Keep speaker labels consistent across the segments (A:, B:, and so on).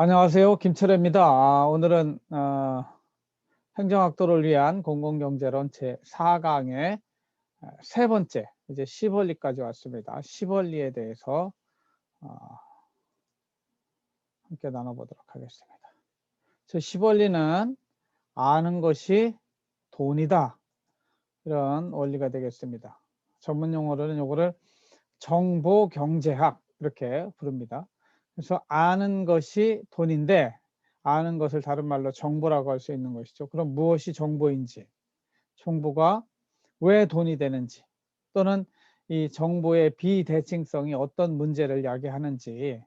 A: 안녕하세요. 김철애입니다. 오늘은 행정학도를 위한 공공경제론 제4강의 세 번째, 이제 시벌리까지 왔습니다. 시벌리에 대해서 함께 나눠보도록 하겠습니다. 시벌리는 아는 것이 돈이다, 이런 원리가 되겠습니다. 전문 용어로는 이거를 정보경제학 이렇게 부릅니다. 그래서 아는 것이 돈인데, 아는 것을 다른 말로 정보라고 할 수 있는 것이죠. 그럼 무엇이 정보인지, 정보가 왜 돈이 되는지, 또는 이 정보의 비대칭성이 어떤 문제를 야기하는지,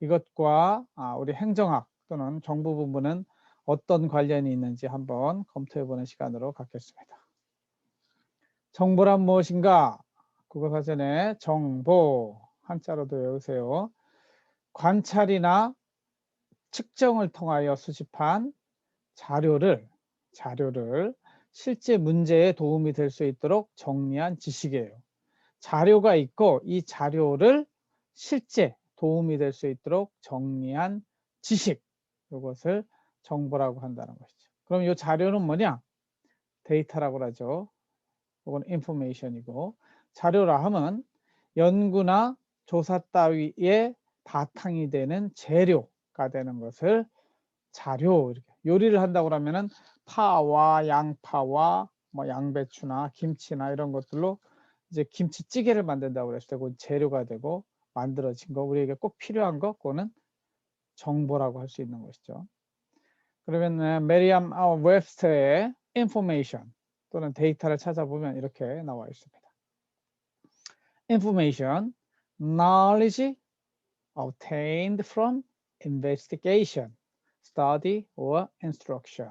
A: 이것과 우리 행정학 또는 정부 부문은 어떤 관련이 있는지 한번 검토해보는 시간으로 갖겠습니다. 정보란 무엇인가? 국어사전에 정보, 한자로도 외우세요. 관찰이나 측정을 통하여 수집한 자료를 실제 문제에 도움이 될 수 있도록 정리한 지식이에요. 자료가 있고 이 자료를 실제 도움이 될 수 있도록 정리한 지식, 이것을 정보라고 한다는 것이죠. 그럼 이 자료는 뭐냐? 데이터라고 하죠. 혹은 인포메이션이고, 자료라 하면 연구나 조사 따위에 바탕이 되는 재료가 되는 것을 자료, 이렇게 요리를 한다고 하면은 파와 양파와 뭐 양배추나 김치나 이런 것들로 이제 김치찌개를 만든다고 그랬을 때 그 재료가 되고 만들어진 거, 우리에게 꼭 필요한 거, 그거는 정보라고 할 수 있는 것이죠. 그러면 메리엄 웹스터의 information 또는 데이터를 찾아보면 이렇게 나와 있습니다. Information, knowledge obtained from investigation, study or instruction.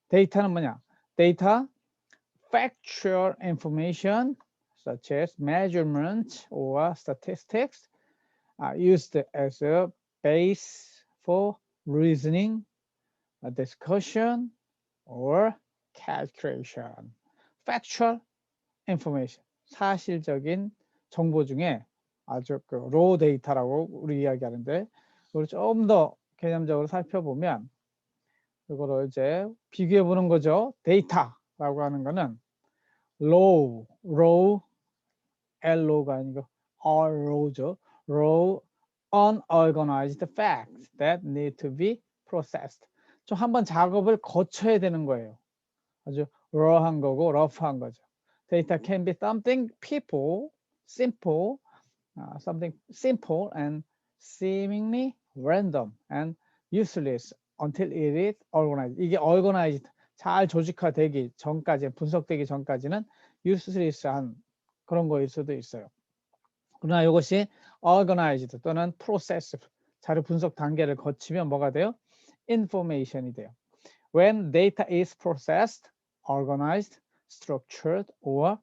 A: 데이터는 뭐냐? 데이터, factual information such as measurements or statistics are used as a base for reasoning, a discussion or calculation. factual information, 사실적인 정보 중에 아주 raw 데이터라고 우리 이야기하는데, 이걸 좀 더 개념적으로 살펴보면 이거를 이제 비교해 보는 거죠. 데이터라고 하는 거는 raw, LO가 아니고 RAW죠. raw, unorganized facts that need to be processed. 좀 한번 작업을 거쳐야 되는 거예요. 아주 raw한 거고 rough한 거죠. Data can be something something simple and seemingly random and useless until it is organized. 이게 organized, 잘 조직화되기 전까지, 분석되기 전까지는 useless한 그런 거일 수도 있어요. 그러나 이것이 organized 또는 process, 자료 분석 단계를 거치면 뭐가 돼요? information이 돼요. When data is processed, organized, structured, or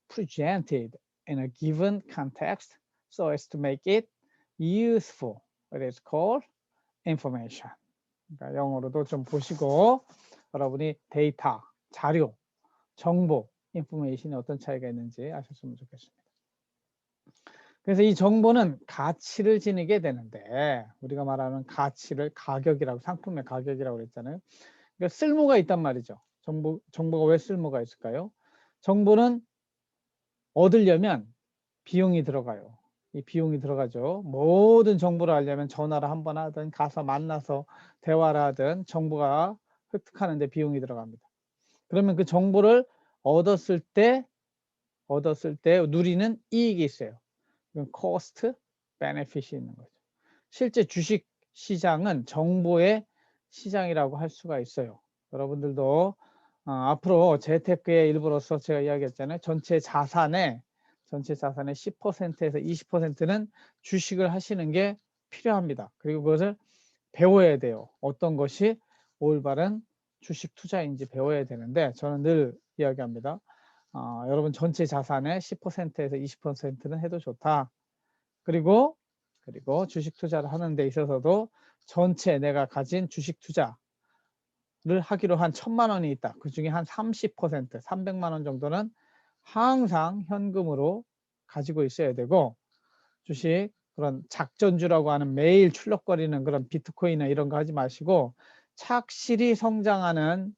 A: presented in a given context so as to make it useful, it is called information. 그러니까 영어로도 좀 보시고 여러분이 데이터, 자료, 정보, information이 어떤 차이가 있는지 아셨으면 좋겠습니다. 그래서 이 정보는 가치를 지니게 되는데, 우리가 말하는 가치를 가격이라고, 상품의 가격이라고 그랬잖아요. 그러니까 쓸모가 있단 말이죠. 정보가 왜 쓸모가 있을까요? 정보는 얻으려면 비용이 들어가요. 이 비용이 들어가죠. 모든 정보를 알려면 전화를 한번 하든 가서 만나서 대화를 하든 정보가 획득하는데 비용이 들어갑니다. 그러면 그 정보를 얻었을 때 누리는 이익이 있어요. 코스트, 베네핏이 있는 거죠. 실제 주식 시장은 정보의 시장이라고 할 수가 있어요. 여러분들도 앞으로 재테크의 일부로서 제가 이야기했잖아요. 전체 자산의 10%에서 20%는 주식을 하시는 게 필요합니다. 그리고 그것을 배워야 돼요. 어떤 것이 올바른 주식 투자인지 배워야 되는데, 저는 늘 이야기합니다. 여러분 전체 자산의 10%에서 20%는 해도 좋다. 그리고 주식 투자를 하는 데 있어서도 전체 내가 가진 주식 투자를 하기로 한 1,000만 원이 있다. 그 중에 한 30%, 300만 원 정도는 항상 현금으로 가지고 있어야 되고, 주식 그런 작전주라고 하는 매일 출렁거리는 그런 비트코인이나 이런 거 하지 마시고 착실히 성장하는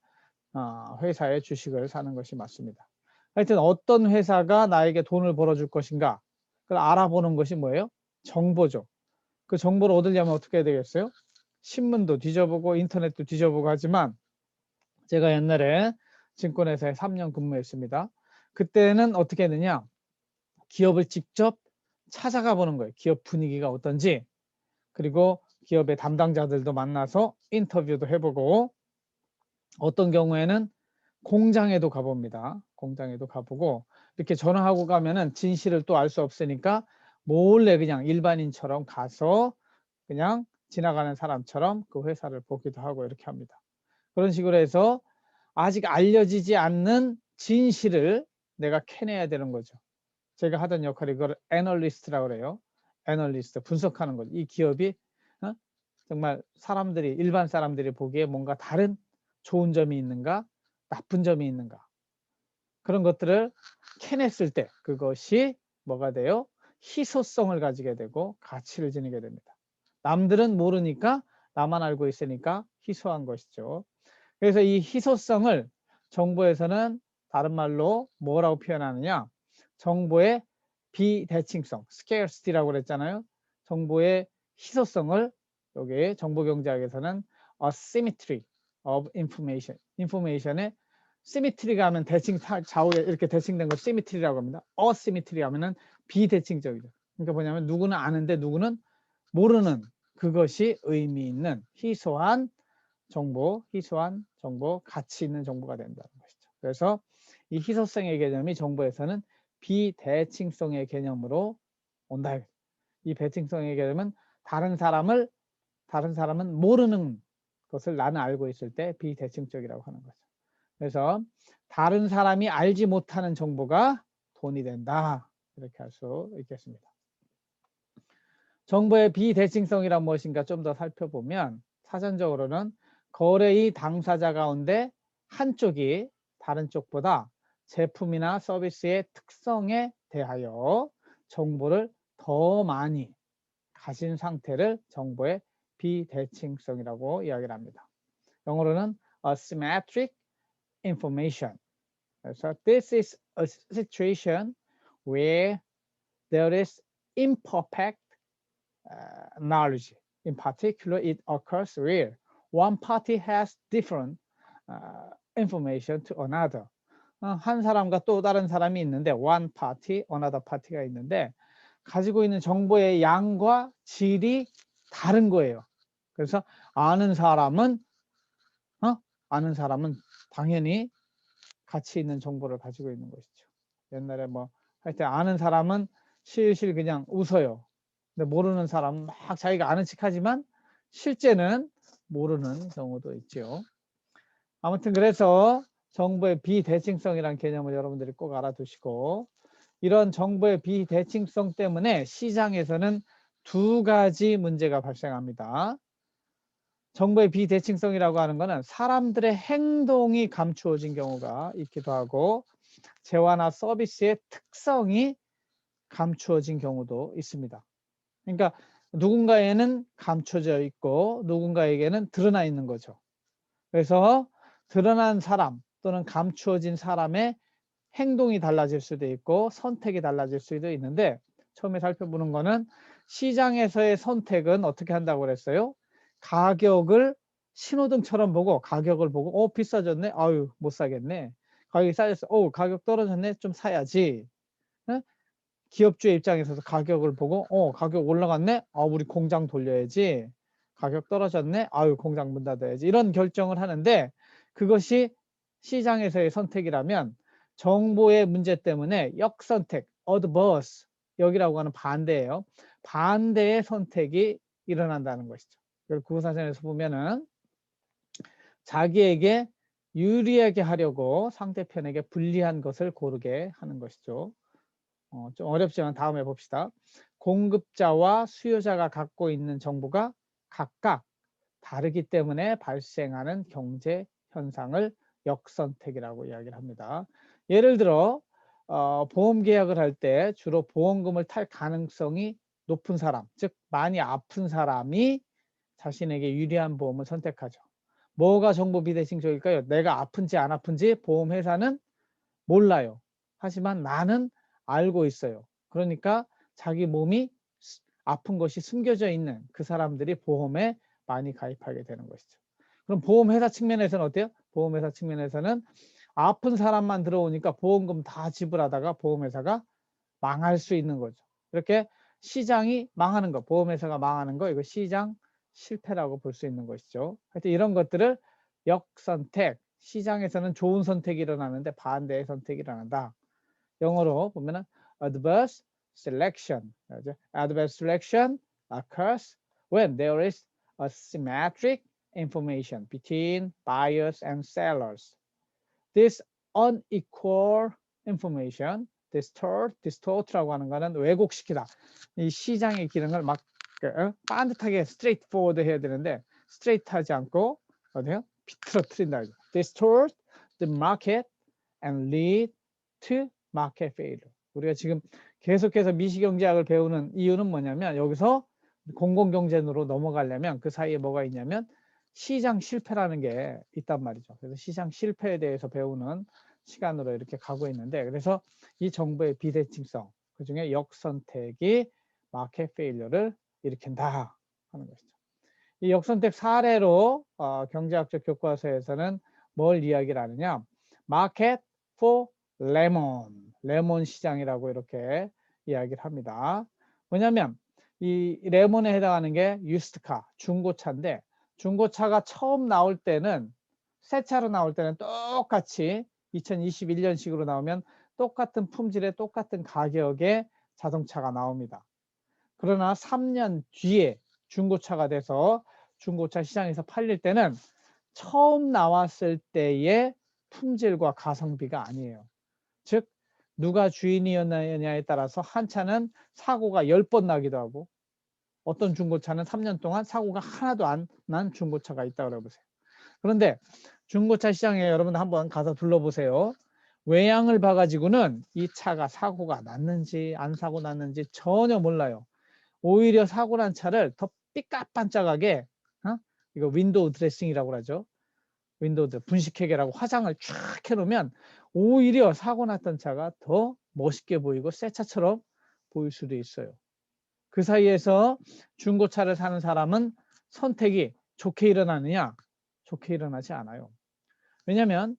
A: 회사의 주식을 사는 것이 맞습니다. 하여튼 어떤 회사가 나에게 돈을 벌어줄 것인가 그걸 알아보는 것이 뭐예요? 정보죠. 그 정보를 얻으려면 어떻게 해야 되겠어요? 신문도 뒤져보고 인터넷도 뒤져보고 하지만 제가 옛날에 증권회사에 3년 근무했습니다. 그때는 어떻게 했느냐? 기업을 직접 찾아가 보는 거예요. 기업 분위기가 어떤지. 그리고 기업의 담당자들도 만나서 인터뷰도 해보고 어떤 경우에는 공장에도 가봅니다. 공장에도 가보고 이렇게 전화하고 가면은 진실을 또 알 수 없으니까 몰래 그냥 일반인처럼 가서 그냥 지나가는 사람처럼 그 회사를 보기도 하고 이렇게 합니다. 그런 식으로 해서 아직 알려지지 않는 진실을 내가 캐내야 되는 거죠. 제가 하던 역할이 그걸 애널리스트라고 그래요. 애널리스트, 분석하는 거죠. 이 기업이 정말 사람들이 일반 사람들이 보기에 뭔가 다른 좋은 점이 있는가 나쁜 점이 있는가 그런 것들을 캐냈을 때 그것이 뭐가 돼요? 희소성을 가지게 되고 가치를 지니게 됩니다. 남들은 모르니까 나만 알고 있으니까 희소한 것이죠. 그래서 이 희소성을 정보에서는 다른 말로 뭐라고 표현하느냐? 정보의 비대칭성, scarcity라고 그랬잖아요. 정보의 희소성을 여기 정보경제학에서는 asymmetry of information, information의 symmetry가 하면 대칭 좌우에 이렇게 대칭된 걸 symmetry라고 합니다. asymmetry 하면은 비대칭적이죠. 그러니까 뭐냐면 누구는 아는데 누구는 모르는 그것이 의미 있는 희소한 정보, 희소한 정보, 가치 있는 정보가 된다는 것이죠. 그래서 이 희소성의 개념이 정보에서는 비대칭성의 개념으로 온다. 이 대칭성의 개념은 다른 사람은 모르는 것을 나는 알고 있을 때 비대칭적이라고 하는 거죠. 그래서 다른 사람이 알지 못하는 정보가 돈이 된다. 이렇게 할 수 있겠습니다. 정보의 비대칭성이란 무엇인가 좀 더 살펴보면 사전적으로는 거래의 당사자 가운데 한쪽이 다른 쪽보다 제품이나 서비스의 특성에 대하여 정보를 더 많이 가진 상태를 정보의 비대칭성이라고 이야기를 합니다. 영어로는 asymmetric information. 그래서 this is a situation where there is imperfect knowledge. In particular, it occurs where one party has different information to another. 한 사람과 또 다른 사람이 있는데 one party, another party가 있는데 가지고 있는 정보의 양과 질이 다른 거예요. 그래서 아는 사람은 당연히 가치 있는 정보를 가지고 있는 것이죠. 옛날에 뭐 할 때 아는 사람은 실실 그냥 웃어요. 근데 모르는 사람은 막 자기가 아는 척하지만 실제는 모르는 경우도 있죠. 아무튼 그래서 정보의 비대칭성이라는 개념을 여러분들이 꼭 알아두시고 이런 정보의 비대칭성 때문에 시장에서는 두 가지 문제가 발생합니다. 정보의 비대칭성이라고 하는 것은 사람들의 행동이 감추어진 경우가 있기도 하고 재화나 서비스의 특성이 감추어진 경우도 있습니다. 그러니까 누군가에는 감춰져 있고 누군가에게는 드러나 있는 거죠. 그래서 드러난 사람 또는 감추어진 사람의 행동이 달라질 수도 있고 선택이 달라질 수도 있는데 처음에 살펴보는 거는 시장에서의 선택은 어떻게 한다고 그랬어요? 가격을 신호등처럼 보고 가격을 보고 비싸졌네 아유 못 사겠네 가격이 싸졌어 가격 떨어졌네 좀 사야지. 네? 기업주의 입장에서도 가격을 보고 가격 올라갔네 우리 공장 돌려야지. 가격 떨어졌네 아유 공장 문 닫아야지. 이런 결정을 하는데 그것이 시장에서의 선택이라면 정보의 문제 때문에 역선택 adverse 여기라고 하는 반대예요. 반대의 선택이 일어난다는 것이죠. 구사전에서 보면은 자기에게 유리하게 하려고 상대편에게 불리한 것을 고르게 하는 것이죠. 좀 어렵지만 다음에 봅시다. 공급자와 수요자가 갖고 있는 정보가 각각 다르기 때문에 발생하는 경제 현상을 역선택이라고 이야기를 합니다. 예를 들어 보험 계약을 할 때 주로 보험금을 탈 가능성이 높은 사람, 즉 많이 아픈 사람이 자신에게 유리한 보험을 선택하죠. 뭐가 정보 비대칭적일까요? 내가 아픈지 안 아픈지 보험회사는 몰라요. 하지만 나는 알고 있어요. 그러니까 자기 몸이 아픈 것이 숨겨져 있는 그 사람들이 보험에 많이 가입하게 되는 것이죠. 그럼 보험회사 측면에서는 어때요? 보험회사 측면에서는 아픈 사람만 들어오니까 보험금 다 지불하다가 보험회사가 망할 수 있는 거죠. 이렇게 시장이 망하는 거, 보험회사가 망하는 거, 이거 시장 실패라고 볼 수 있는 것이죠. 하여튼 이런 것들을 역선택, 시장에서는 좋은 선택이 일어나는데 반대의 선택이 일어난다. 영어로 보면은 adverse selection, adverse selection occurs when there is asymmetric information between buyers and sellers. This unequal information, distort라고 하는 거는 왜곡시키다. 이 시장의 기능을 막 반듯하게 straightforward 해야 되는데 straight하지 않고 어디요? 비틀어뜨린다. Distort the market and lead to market failure. 우리가 지금 계속해서 미시경제학을 배우는 이유는 뭐냐면 여기서 공공경제로 넘어가려면 그 사이에 뭐가 있냐면 시장 실패라는 게 있단 말이죠. 그래서 시장 실패에 대해서 배우는 시간으로 이렇게 가고 있는데 그래서 이 정보의 비대칭성, 그중에 역선택이 마켓 페일러를 일으킨다 하는 것이죠. 이 역선택 사례로 경제학적 교과서에서는 뭘 이야기를 하느냐, 마켓 for 레몬 시장이라고 이렇게 이야기를 합니다. 뭐냐면 이 레몬에 해당하는 게 유스트카, 중고차인데 중고차가 처음 나올 때는 새 차로 나올 때는 똑같이 2021년식으로 나오면 똑같은 품질에 똑같은 가격의 자동차가 나옵니다. 그러나 3년 뒤에 중고차가 돼서 중고차 시장에서 팔릴 때는 처음 나왔을 때의 품질과 가성비가 아니에요. 즉 누가 주인이었느냐에 따라서 한 차는 사고가 10번 나기도 하고 어떤 중고차는 3년 동안 사고가 하나도 안 난 중고차가 있다고 해보세요. 그런데 중고차 시장에 여러분 한번 가서 둘러보세요. 외양을 봐가지고는 이 차가 사고가 났는지 안 사고 났는지 전혀 몰라요. 오히려 사고 난 차를 더 삐까반짝하게 이거 윈도우 드레싱이라고 그러죠. 윈도우 분식회계라고 화장을 쫙 해놓으면 오히려 사고 났던 차가 더 멋있게 보이고 새 차처럼 보일 수도 있어요. 그 사이에서 중고차를 사는 사람은 선택이 좋게 일어나느냐? 좋게 일어나지 않아요. 왜냐하면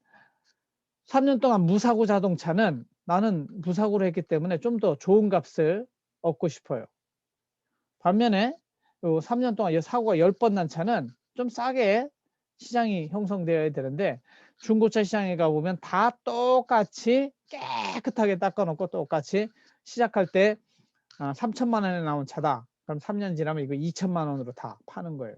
A: 3년 동안 무사고 자동차는 나는 무사고를 했기 때문에 좀 더 좋은 값을 얻고 싶어요. 반면에 3년 동안 사고가 10번 난 차는 좀 싸게 시장이 형성되어야 되는데 중고차 시장에 가보면 다 똑같이 깨끗하게 닦아놓고 똑같이 시작할 때 3천만 원에 나온 차다. 그럼 3년 지나면 이거 2천만 원으로 다 파는 거예요.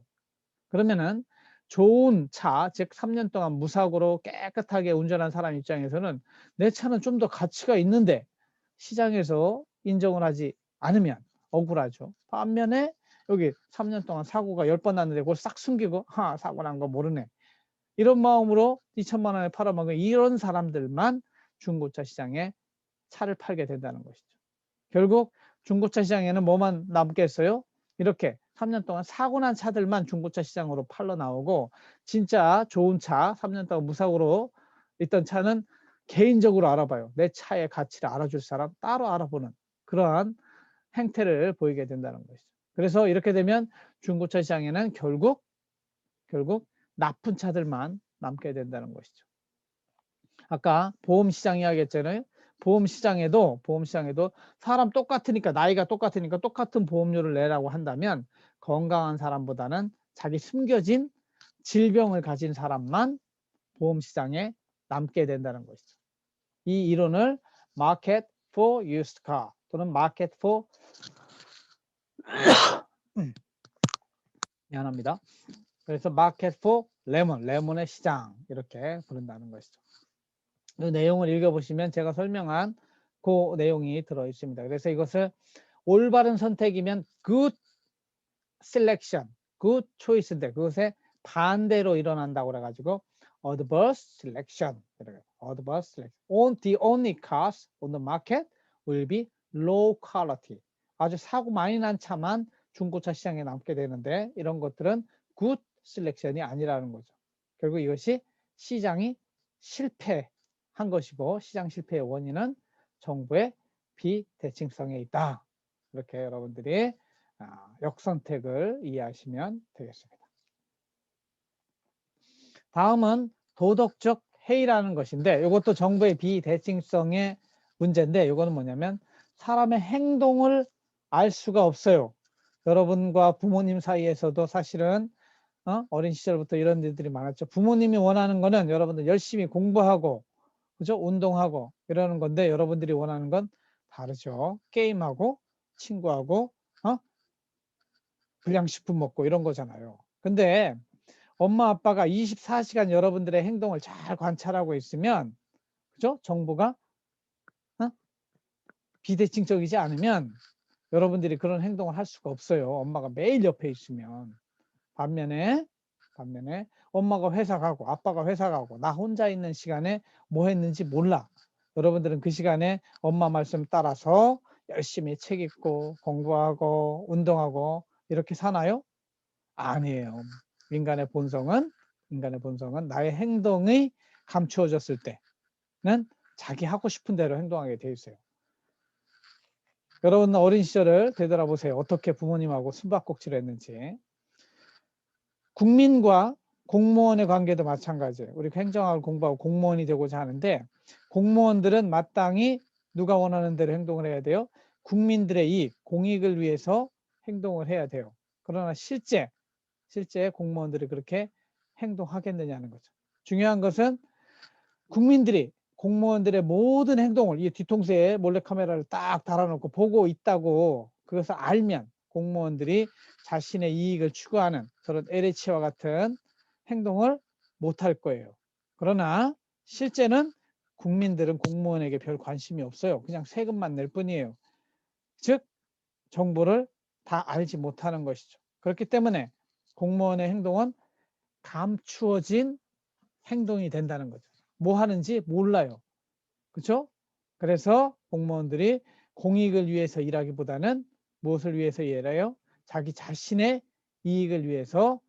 A: 그러면은 좋은 차, 즉 3년 동안 무사고로 깨끗하게 운전한 사람 입장에서는 내 차는 좀 더 가치가 있는데 시장에서 인정을 하지 않으면 억울하죠. 반면에 여기 3년 동안 사고가 10번 났는데 그걸 싹 숨기고 사고 난 거 모르네. 이런 마음으로 2천만 원에 팔아먹은 이런 사람들만 중고차 시장에 차를 팔게 된다는 것이죠. 결국 중고차 시장에는 뭐만 남겠어요? 이렇게 3년 동안 사고 난 차들만 중고차 시장으로 팔러 나오고 진짜 좋은 차, 3년 동안 무사고로 있던 차는 개인적으로 알아봐요. 내 차의 가치를 알아줄 사람 따로 알아보는 그러한 행태를 보이게 된다는 것이죠. 그래서 이렇게 되면 중고차 시장에는 결국 나쁜 차들만 남게 된다는 것이죠. 아까 보험 시장 이야기했잖아요. 보험 시장에도 사람 똑같으니까 나이가 똑같으니까 똑같은 보험료를 내라고 한다면 건강한 사람보다는 자기 숨겨진 질병을 가진 사람만 보험 시장에 남게 된다는 것이죠. 이 이론을 Market for Used Car 또는 Market for 미안합니다. 그래서 Market for 레몬의 시장 이렇게 부른다는 것이죠. 그 내용을 읽어보시면 제가 설명한 그 내용이 들어 있습니다. 그래서 이것을 올바른 선택이면 good selection, good choice인데 그것에 반대로 일어난다고 그래가지고 adverse selection, adverse selection. The only cars on the market will be low quality. 아주 사고 많이 난 차만 중고차 시장에 남게 되는데 이런 것들은 굿 셀렉션이 아니라는 거죠. 결국 이것이 시장이 실패한 것이고 시장 실패의 원인은 정부의 비대칭성에 있다. 이렇게 여러분들이 역선택을 이해하시면 되겠습니다. 다음은 도덕적 해이라는 것인데 이것도 정부의 비대칭성의 문제인데 이거는 뭐냐면 사람의 행동을 알 수가 없어요. 여러분과 부모님 사이에서도 사실은 어린 시절부터 이런 일들이 많았죠. 부모님이 원하는 거는 여러분들 열심히 공부하고 그죠? 운동하고 이러는 건데 여러분들이 원하는 건 다르죠. 게임하고 친구하고 불량식품 먹고 이런 거잖아요. 근데 엄마 아빠가 24시간 여러분들의 행동을 잘 관찰하고 있으면 그죠? 정부가 비대칭적이지 않으면 여러분들이 그런 행동을 할 수가 없어요. 엄마가 매일 옆에 있으면. 반면에 엄마가 회사 가고 아빠가 회사 가고 나 혼자 있는 시간에 뭐 했는지 몰라. 여러분들은 그 시간에 엄마 말씀 따라서 열심히 책 읽고 공부하고 운동하고 이렇게 사나요? 아니에요. 인간의 본성은 나의 행동이 감추어졌을 때는 자기 하고 싶은 대로 행동하게 돼 있어요. 여러분 어린 시절을 되돌아보세요. 어떻게 부모님하고 숨바꼭질을 했는지. 국민과 공무원의 관계도 마찬가지예요. 우리 행정학을 공부하고 공무원이 되고자 하는데 공무원들은 마땅히 누가 원하는 대로 행동을 해야 돼요. 국민들의 이익, 공익을 위해서 행동을 해야 돼요. 그러나 실제 공무원들이 그렇게 행동하겠느냐는 거죠. 중요한 것은 국민들이 공무원들의 모든 행동을 이 뒤통수에 몰래카메라를 딱 달아놓고 보고 있다고 그것을 알면 공무원들이 자신의 이익을 추구하는 저런 LH와 같은 행동을 못할 거예요. 그러나 실제는 국민들은 공무원에게 별 관심이 없어요. 그냥 세금만 낼 뿐이에요. 즉 정보를 다 알지 못하는 것이죠. 그렇기 때문에 공무원의 행동은 감추어진 행동이 된다는 거죠. 뭐 하는지 몰라요. 그렇죠? 그래서 공무원들이 공익을 위해서 일하기보다는 무엇을 위해서 일해요? 자기 자신의 이익을 위해서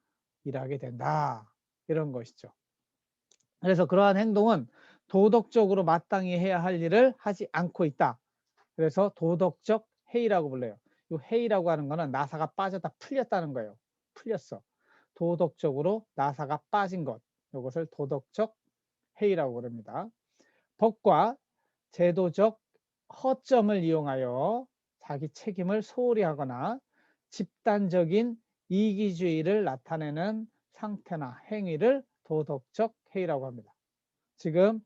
A: 일하게 된다. 이런 것이죠. 그래서 그러한 행동은 도덕적으로 마땅히 해야 할 일을 하지 않고 있다. 그래서 도덕적 해이라고 불러요. 이 해이라고 하는 거는 나사가 빠졌다 풀렸다는 거예요. 풀렸어. 도덕적으로 나사가 빠진 것. 이것을 도덕적 해이라고 부릅니다. 법과 제도적 허점을 이용하여 자기 책임을 소홀히 하거나 집단적인 이기주의를 나타내는 상태나 행위를 도덕적 해이라고 합니다. 지금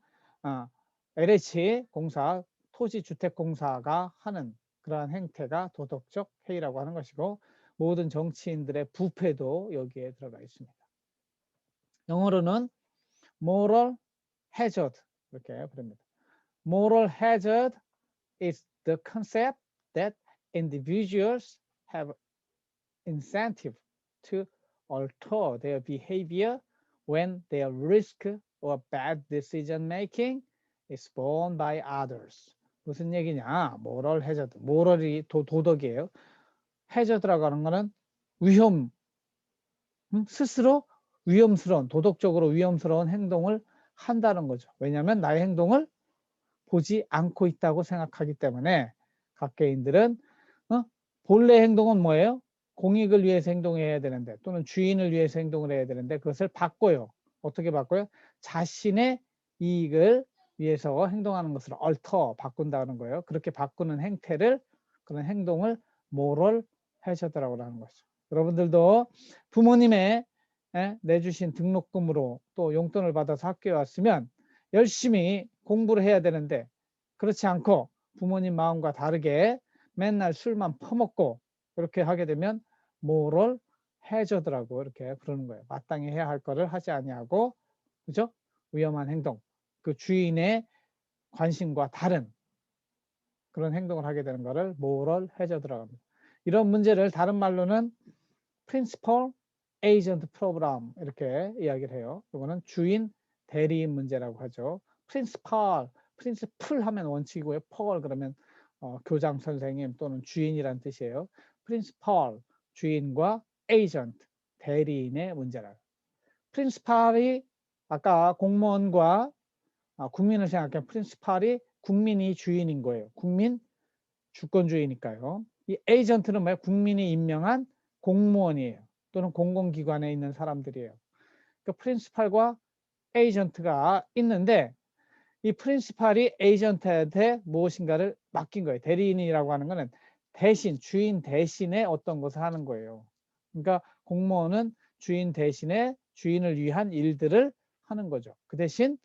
A: LH 공사 토지주택공사가 하는 그러한 행태가 도덕적 해이라고 하는 것이고 모든 정치인들의 부패도 여기에 들어가 있습니다. 영어로는 moral hazard 이렇게 부릅니다. Moral hazard is the concept that individuals have incentive to alter their behavior when their risk or bad decision making is borne by others. 무슨 얘기냐? moral hazard. moral이 도덕이에요. hazard라고 하는 거는 위험, 스스로 위험스러운, 도덕적으로 위험스러운 행동을 한다는 거죠. 왜냐하면 나의 행동을 보지 않고 있다고 생각하기 때문에 각 개인들은 본래 행동은 뭐예요? 공익을 위해서 행동해야 되는데 또는 주인을 위해서 행동을 해야 되는데 그것을 바꿔요. 어떻게 바꿔요? 자신의 이익을 위해서 행동하는 것을 바꾼다는 거예요. 그렇게 바꾸는 행태를 그런 행동을 moral hazard라고 하는 거죠. 여러분들도 부모님의 내주신 등록금으로 또 용돈을 받아서 학교에 왔으면 열심히 공부를 해야 되는데 그렇지 않고 부모님 마음과 다르게 맨날 술만 퍼먹고 그렇게 하게 되면 moral hazard라고 이렇게 부르는 거예요. 마땅히 해야 할 거를 하지 아니하고 그죠? 위험한 행동, 그 주인의 관심과 다른 그런 행동을 하게 되는 거를 moral hazard라고 합니다. 이런 문제를 다른 말로는 principal agent problem 이렇게 이야기를 해요. 이거는 주인 대리인 문제라고 하죠. principal 하면 원칙이고요. paul 그러면 교장 선생님 또는 주인이란 뜻이에요. principal, 주인과 agent, 대리인의 문제라. principal이 아까 공무원과 국민을 생각하면 principal이 국민이 주인인 거예요. 국민 주권주의니까요. 이 agent는 뭐예요? 국민이 임명한 공무원이에요. 또는 공공기관에 있는 사람들이에요. 그 principal과 agent가 있는데 이 프린시팔이 에이전트한테 무엇인가를 맡긴 거예요. 대리인이라고 하는 거는 대신, 주인 대신에 어떤 것을 하는 거예요. 그러니까 공무원은 주인 대신에 주인을 위한 일들을 하는 거죠. 그 대신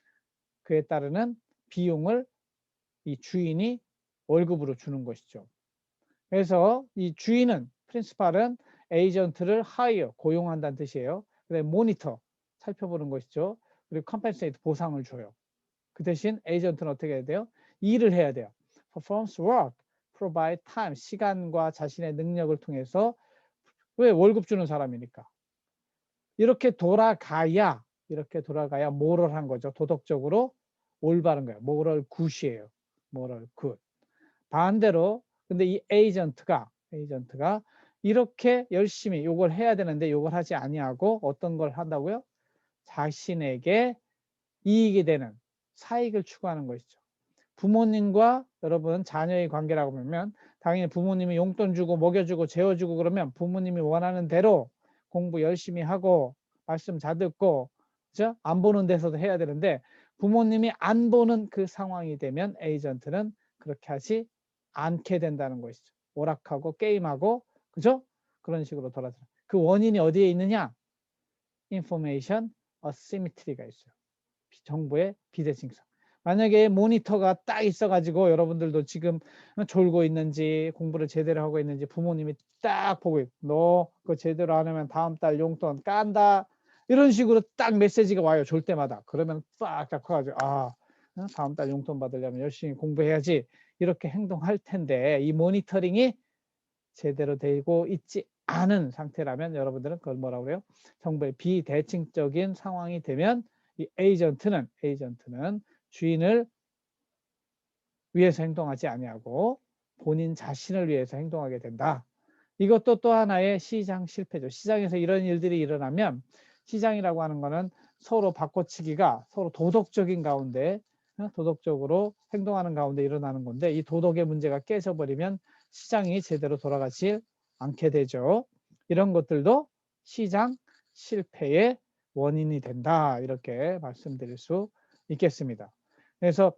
A: 그에 따르는 비용을 이 주인이 월급으로 주는 것이죠. 그래서 이 주인은, 프린시팔은 에이전트를 hire, 고용한다는 뜻이에요. 그다음에 모니터, 살펴보는 것이죠. 그리고 compensate, 보상을 줘요. 그 대신 에이전트는 어떻게 해야 돼요? 일을 해야 돼요. performs work, provide time, 시간과 자신의 능력을 통해서, 왜? 월급 주는 사람이니까. 이렇게 돌아가야 모럴한 거죠. 도덕적으로 올바른 거예요. moral good이에요. moral good. 반대로 근데 이 에이전트가 이렇게 열심히 요걸 해야 되는데 요걸 하지 아니하고 어떤 걸 한다고요? 자신에게 이익이 되는 사익을 추구하는 것이죠. 부모님과 여러분 자녀의 관계라고 보면 당연히 부모님이 용돈 주고 먹여주고 재워주고 그러면 부모님이 원하는 대로 공부 열심히 하고 말씀 잘 듣고, 그죠? 안 보는 데서도 해야 되는데 부모님이 안 보는 그 상황이 되면 에이전트는 그렇게 하지 않게 된다는 것이죠. 오락하고 게임하고, 그죠? 그런 식으로 돌아서 그 원인이 어디에 있느냐? information asymmetry가 있어요. 정보의 비대칭성. 만약에 모니터가 딱 있어가지고 여러분들도 지금 졸고 있는지 공부를 제대로 하고 있는지 부모님이 딱 보고 너 그거 제대로 안 하면 다음 달 용돈 깐다, 이런 식으로 딱 메시지가 와요. 졸 때마다. 그러면 딱 커가지고 다음 달 용돈 받으려면 열심히 공부해야지, 이렇게 행동할 텐데 이 모니터링이 제대로 되고 있지 않은 상태라면 여러분들은 그걸 뭐라고 그래요? 정보의 비대칭적인 상황이 되면 이 에이전트는 주인을 위해서 행동하지 아니하고 본인 자신을 위해서 행동하게 된다. 이것도 또 하나의 시장 실패죠. 시장에서 이런 일들이 일어나면, 시장이라고 하는 거는 서로 바꿔치기가 서로 도덕적인 가운데, 도덕적으로 행동하는 가운데 일어나는 건데, 이 도덕의 문제가 깨져버리면 시장이 제대로 돌아가지 않게 되죠. 이런 것들도 시장 실패의 원인이 된다, 이렇게 말씀드릴 수 있겠습니다. 그래서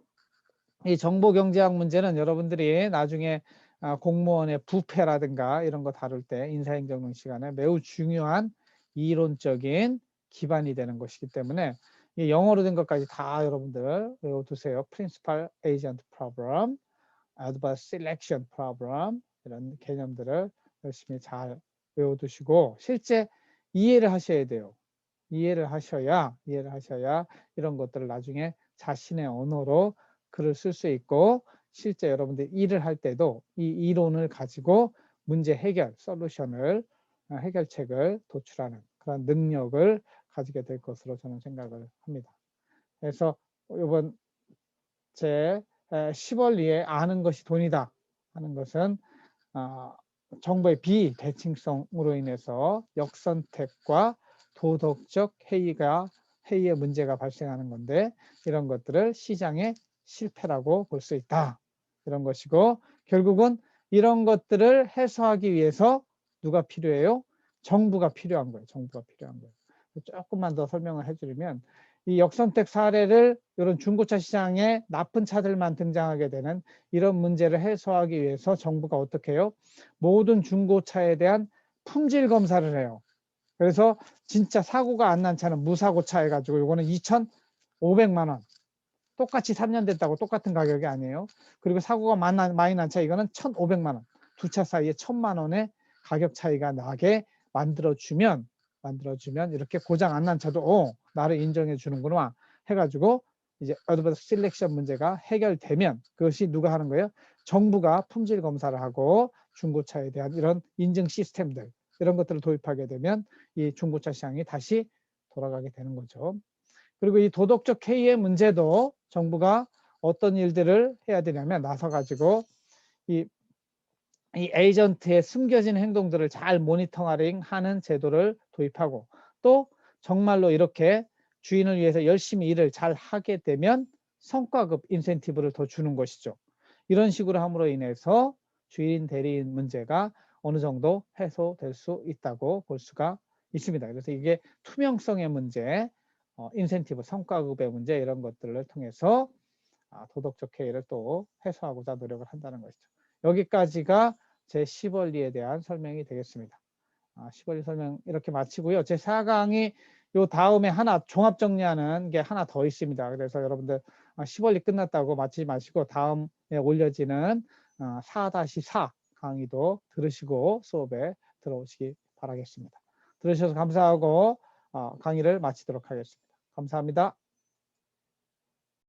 A: 이 정보경제학 문제는 여러분들이 나중에 공무원의 부패라든가 이런 거 다룰 때 인사행정론 시간에 매우 중요한 이론적인 기반이 되는 것이기 때문에 영어로 된 것까지 다 여러분들 외워두세요. Principal Agent Problem, Adverse Selection Problem, 이런 개념들을 열심히 잘 외워두시고 실제 이해를 하셔야 돼요. 이해를 하셔야 이런 것들을 나중에 자신의 언어로 글을 쓸 수 있고, 실제 여러분들 일을 할 때도 이 이론을 가지고 문제 해결, 솔루션을, 해결책을 도출하는 그런 능력을 가지게 될 것으로 저는 생각을 합니다. 그래서 이번 제 10월리에 아는 것이 돈이다 하는 것은 정보의 비대칭성으로 인해서 역선택과 도덕적 해이의 문제가 발생하는 건데, 이런 것들을 시장의 실패라고 볼 수 있다, 이런 것이고, 결국은 이런 것들을 해소하기 위해서 누가 필요해요? 정부가 필요한 거예요. 정부가 필요한 거예요. 조금만 더 설명을 해드리면, 이 역선택 사례를 이런 중고차 시장에 나쁜 차들만 등장하게 되는 이런 문제를 해소하기 위해서 정부가 어떻게 해요? 모든 중고차에 대한 품질 검사를 해요. 그래서 진짜 사고가 안 난 차는 무사고차 해가지고 이거는 2,500만 원. 똑같이 3년 됐다고 똑같은 가격이 아니에요. 그리고 사고가 많이 난 차 이거는 1,500만 원. 두 차 사이에 1,000만 원의 가격 차이가 나게 만들어주면 이렇게 고장 안 난 차도 나를 인정해 주는구나 해가지고 이제 어드밴스 셀렉션 문제가 해결되면, 그것이 누가 하는 거예요? 정부가 품질 검사를 하고 중고차에 대한 이런 인증 시스템들, 이런 것들을 도입하게 되면 이 중고차 시장이 다시 돌아가게 되는 거죠. 그리고 이 도덕적 해이의 문제도 정부가 어떤 일들을 해야 되냐면 나서가지고 이 에이전트의 숨겨진 행동들을 잘 모니터링하는 제도를 도입하고 또 정말로 이렇게 주인을 위해서 열심히 일을 잘 하게 되면 성과급 인센티브를 더 주는 것이죠. 이런 식으로 함으로 인해서 주인 대리인 문제가 어느 정도 해소될 수 있다고 볼 수가 있습니다. 그래서 이게 투명성의 문제, 인센티브, 성과급의 문제 이런 것들을 통해서 도덕적 해이를 또 해소하고자 노력을 한다는 것이죠. 여기까지가 제 10원리에 대한 설명이 되겠습니다. 10원리 설명 이렇게 마치고요. 제 4강이 요 다음에 하나 종합 정리하는 게 하나 더 있습니다. 그래서 여러분들 10원리 끝났다고 마치지 마시고 다음에 올려지는 4-4 강의도 들으시고 수업에 들어오시기 바라겠습니다. 들으셔서 감사하고 강의를 마치도록 하겠습니다. 감사합니다.